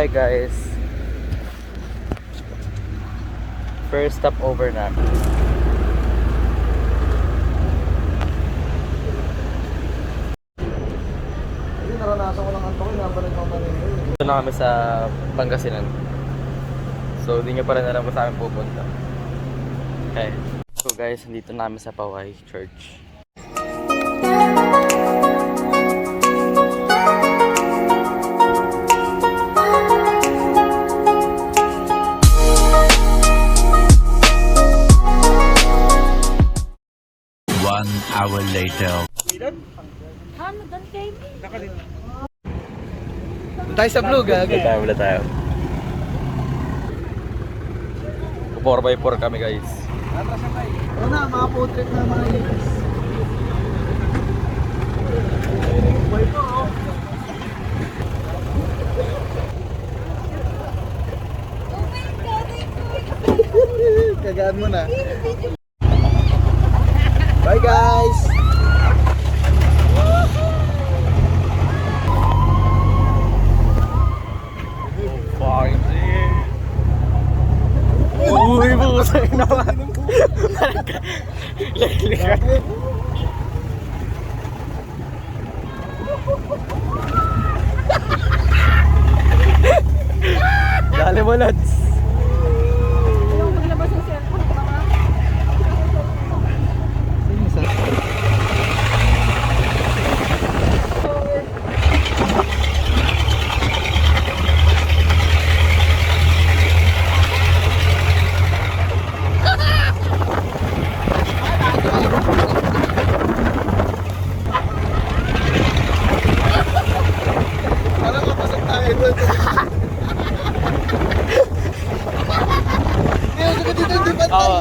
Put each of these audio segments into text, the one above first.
Bye guys. First stop over na. Naranasan ko ng antok, nabalik ako na rin. Ito na kami sa Pangasinan. So, hindi nyo pa rin alam kung saan kami pupunta. Okay. So guys, nandito na kami sa Paway Church. One hour later. Ano doon kayo? Tayo sa blue, gagi. Wala tayo. 4x4 kami guys. Oo na, mga food trip na mga ipis. Kagaan mo na. Bye guys! Fucking shit. Uy, buksan naman. Dali mo, Lods. Yung maglabas ng cellphone ko naman. Parang kapasok tayo doon. Ngayon, sabi dito, hindi ba tayo? Oo.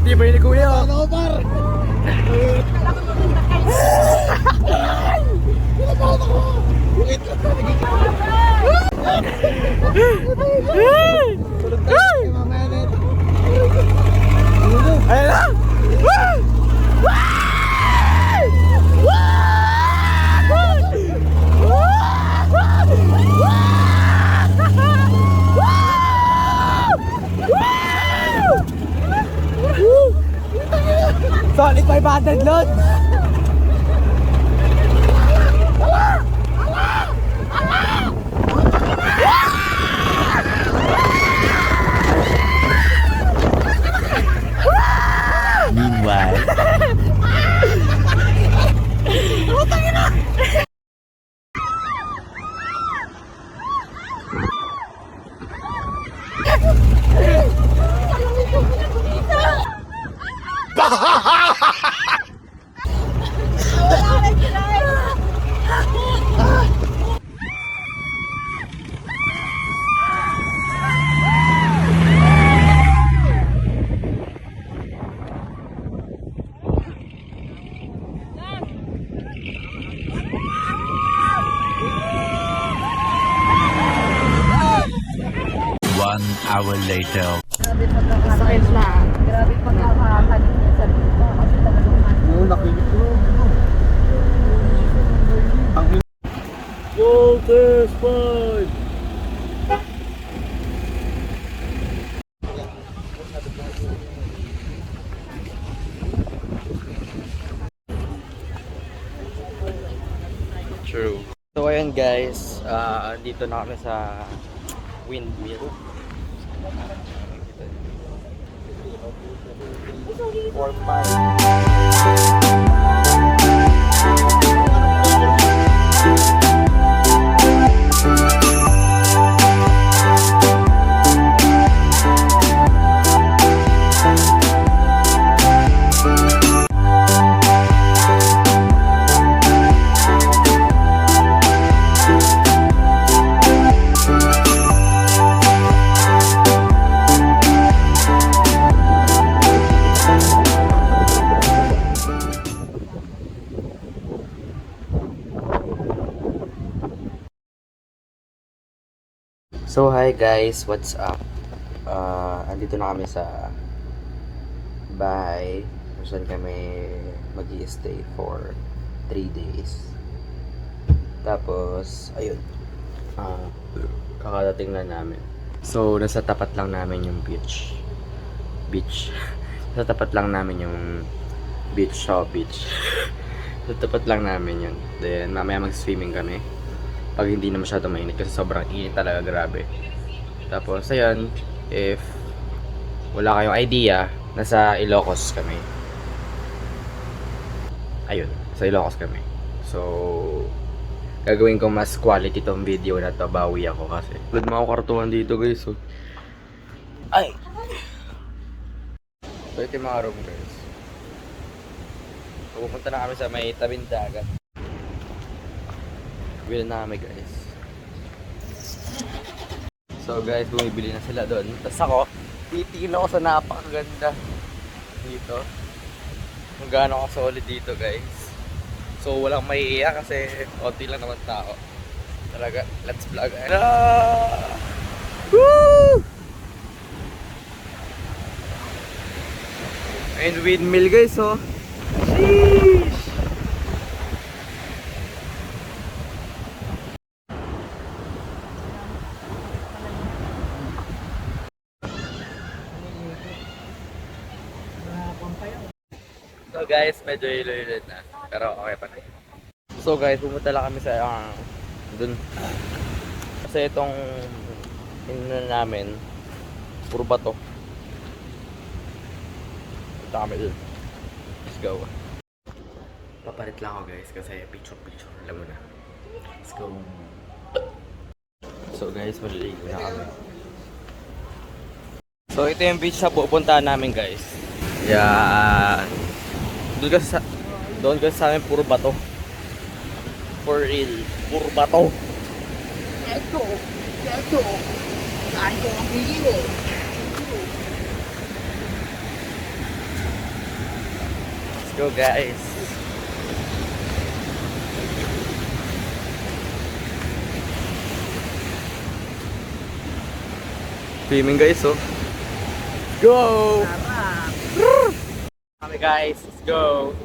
Di ba yun ni Kuya? Ano ko, par? Tulog tayo kay mamaya net. Ayun na! Solid 500 load! Meanwhile. 1 hour later. Sakit na. Grabe pagkakapalit niya sa dito. Kasi talagang Oo, nakinig. Ang True. So ayun guys, dito na kami sa windmill. For fun. So hi guys, what's up? Andito na kami sa bahay kung saan kami mag-i-stay for 3 days. Tapos, ayun. Kakadating na namin. So, nasa tapat lang namin yung beach. Nasa tapat lang namin yung beach. Sa tapat lang namin yun. Then, mamaya mag-swimming kami. Pag hindi na masyado mainit kasi sobrang init talaga, grabe. Tapos ayun, if wala kayong idea, nasa Ilocos kami. Ayun, sa Ilocos kami. So gagawin ko mas quality tong video na to, bawi ako kasi tulad mga kwartuhan dito guys. So, ay! So ito yung mga room guys. So, pupunta na kami sa may tabing dagat. Bili na kami guys. So guys, bumibili na sila doon. Tapos ako, titingin ako sa napakaganda dito. Kung gaano ka solid dito guys. So walang maiiyak kasi konti lang naman tao. Talaga, let's vlog. Woo! And windmill guys, oh. Sheesh! So guys, medyo ilo-ilo na. Pero okay pa na. So guys, pumunta lang kami sa dun. Kasi itong ino namin, puro bato. Punta kami dun. Let's go. Papalit lang ako guys kasi picture. Alam mo na. Let's go. So guys, maliligo na kami. So ito yung beach na pupuntahan namin guys. Yan. Doon kasi sa amin puro bato. For real, puro bato. Ito. Saan ko ang video? Let's go guys. Swimming guys, oh. Go! Kami guys, let's go!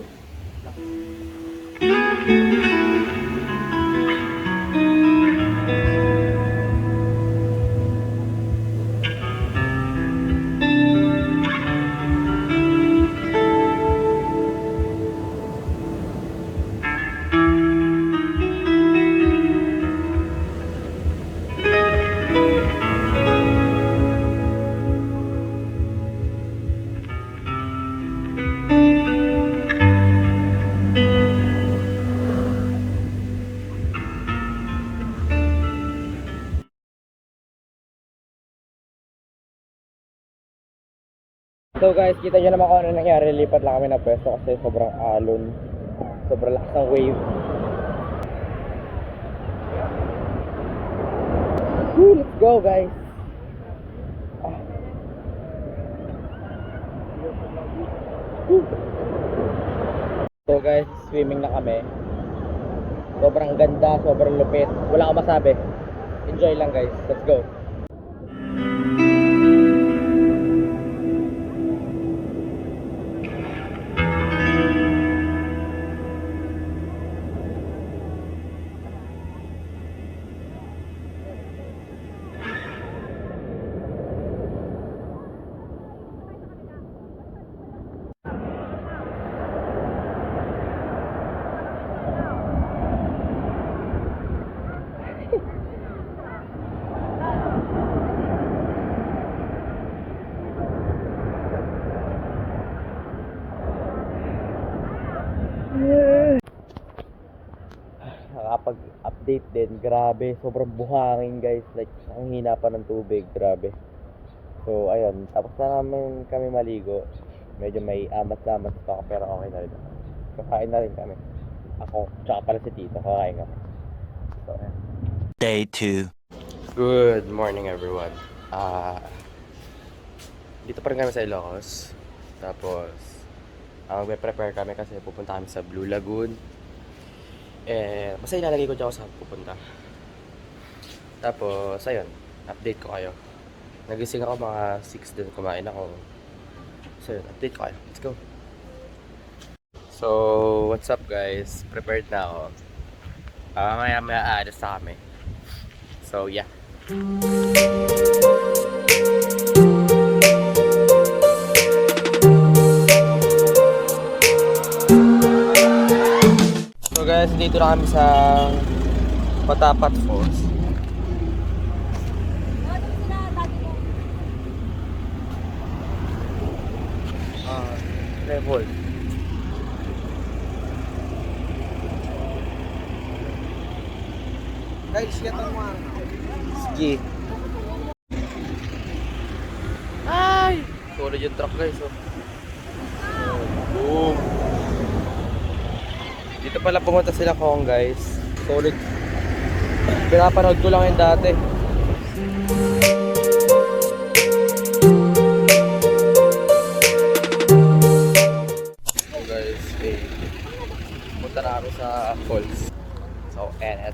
So guys, kita nyo naman kung ano nangyari. Lipat lang kami ng pwesto kasi sobrang alon. Sobrang lakas ng wave. Woo, let's go guys. So guys, swimming na kami. Sobrang ganda, sobrang lupit. Wala akong masabi. Enjoy lang guys. Let's go. Nakapag-update din, grabe, sobrang buhangin guys, like ang hina pa ng tubig, grabe. So ayun, tapos na naman kami maligo. Medyo may amat-amat pa ako, pero okay na rin. Kakain na rin kami. Ako, tsaka pala si Tito, kakain kami. So ayun. Day 2. Good morning everyone. Dito pa rin kami sa Ilocos. Tapos magpe-prepare kami kasi pupunta kami sa Blue Lagoon. Basta ilalagay ko dyan ako saan pupunta. Tapos ayun, update ko kayo. Nagising ako mga 6 din, kumain ako. So yun, update ko kayo. Let's go. So, what's up guys? Prepared na ako. Maya aalis na kami. So yeah. So guys, dito na kami sa Patapat Falls. Level. Guys, yatang mo. Sige. Ay! Tulad yung truck guys, oh. Boom! Dito pala pumunta sila kong guys. Solid. Pinapanood ko lang yung dati. So guys, punta na kami sa falls. So, and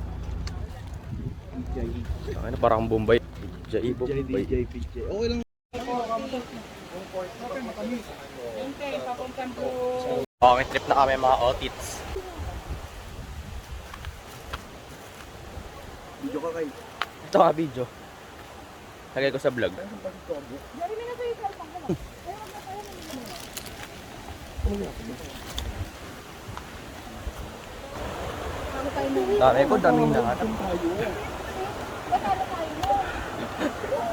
ano, parang Bombay. DJ Bombay. Okay lang. Okay, trip na kami mga otits. Video ka kay. Ito nga video. Lagay ko sa vlog. Dami ko, daming nanganak.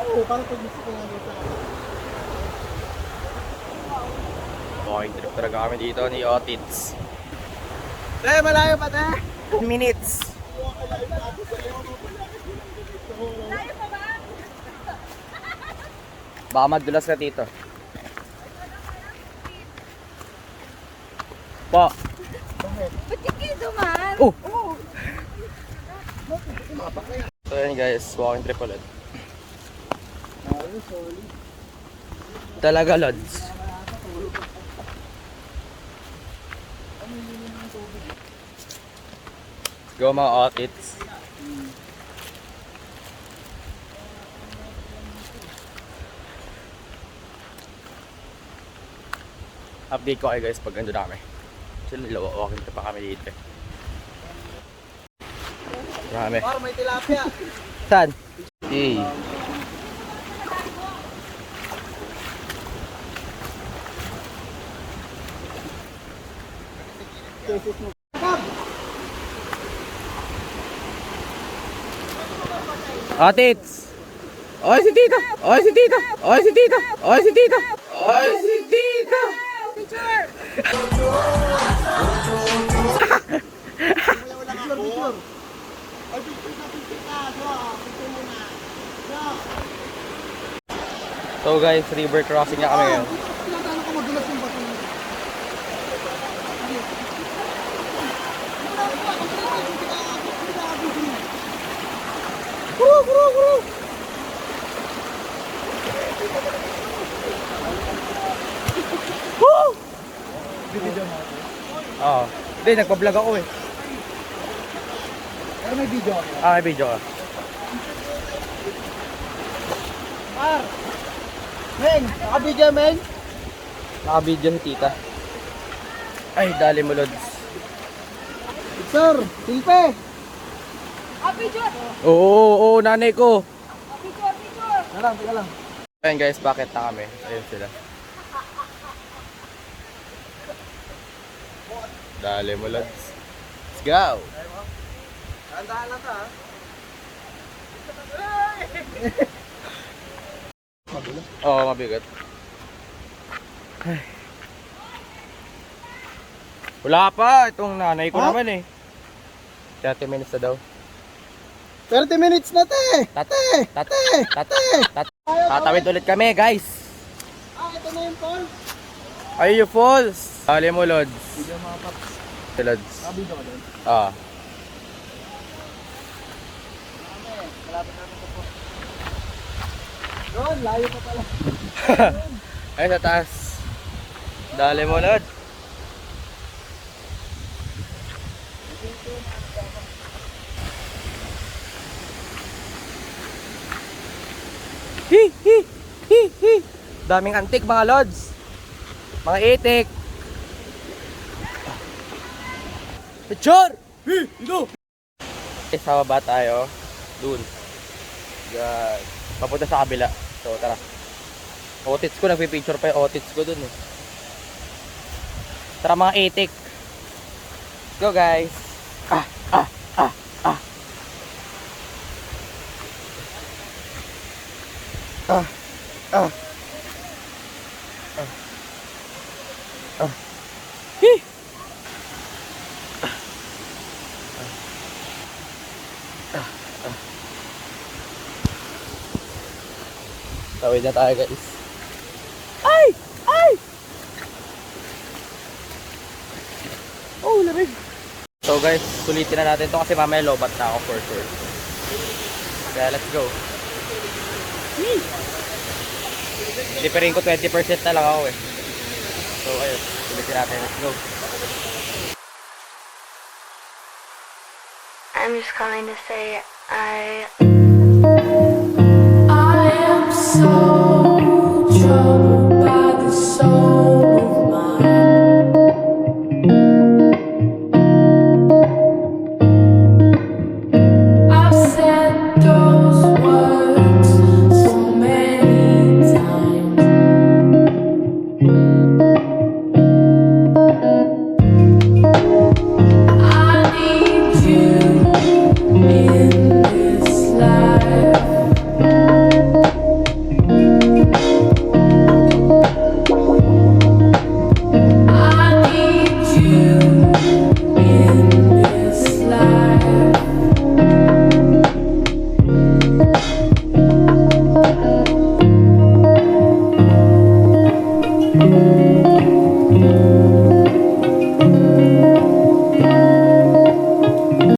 Oo, parang pag gusto ko nga dito. Okay, trip talaga kami dito ni Otits. Malayo pa te! 10 minutes. Baka madulas ka dito. Po. Ba't yung kido man? Oh! So yun guys, walking trip ulit. Talaga lods. Go mga otits. Update ko kayo guys pag ando na kami. Actually, walking trip pa kami dito. Marami. Par, may tilapia. Saan? Hey. Otits! Oy si Tita! Oy si Tita! Oy si Tita! Oy si Tita! Oy si Tita! Picture! Picture. Ay, picture ka. Picture mo na. So guys, river crossing na kami ngayon. Tinatalo ko madulas yung bato. Guru! Woo! Oo. Hindi, nagpa-vlog ako eh. Pero may video ako. May video ka. Par! Meng! Naka-video, Meng! Naka-video si Tita. Ay, dali mo lods. Sir! Silpe! Picture! Oo, nanay ko. Picture! Teka lang. Ayun guys, bakit na kami? Ayun sila. Dali mo lods. Let's go! Andahan lang ka, ha? Oo, mabigat. Ay. Wala pa. Itong nanay ko Ha? naman eh. 30 minutes na daw. 30 minutes na te! Tatawid ulit kami, guys. Ah, ito na yung phone. Ay, yung falls. Dali mo, Lods. Video mga paps. Si Lods. Video ko doon. Ah. Malapit namin sa phone. Doon, layo pa pala. Ay, sa taas. Dali mo, Lods. Hi. Daming antik mga Lods. Mga itik. Picture! Ito! Sa baba tayo. Dun. Yan. Papunta sa kabila. So, tara. Otits ko, nagpipicture pa yung otits ko dun eh. Tara mga itik. Let's go guys. Hi. Tawid na tayo guys. Ay! Oh, lamig. So guys, sulitin na natin to kasi mamaya lobat na ako for sure. Kaya let's go. Liperin ko 20% na lang ako eh. So ayun, sulitin natin. Let's go. I'm just calling to say I